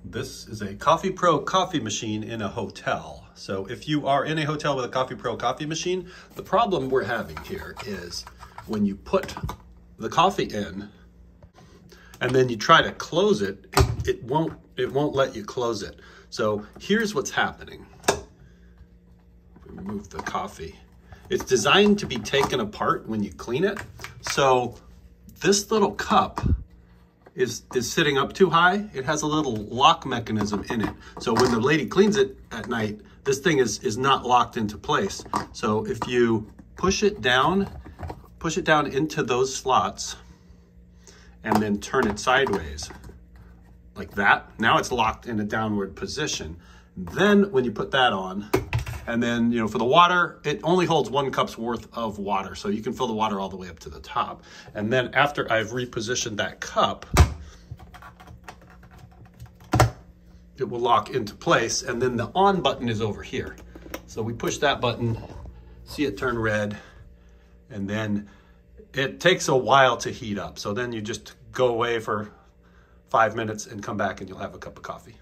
This is a Coffee Pro coffee machine in a hotel. So if you are in a hotel with a Coffee Pro coffee machine, the problem we're having here is when you put the coffee in and then you try to close it, it won't let you close it. So here's what's happening. Remove the coffee. It's designed to be taken apart when you clean it. So this little cup is sitting up too high. It has a little lock mechanism in it. So when the lady cleans it at night, this thing is not locked into place. So if you push it down into those slots and then turn it sideways like that, now it's locked in a downward position. Then when you put that on, and then, you know, for the water, it only holds 1 cup's worth of water. So you can fill the water all the way up to the top. And then after I've repositioned that cup, it will lock into place. And then the on button is over here. So we push that button, see it turn red, and then it takes a while to heat up. So then you just go away for 5 minutes and come back and you'll have a cup of coffee.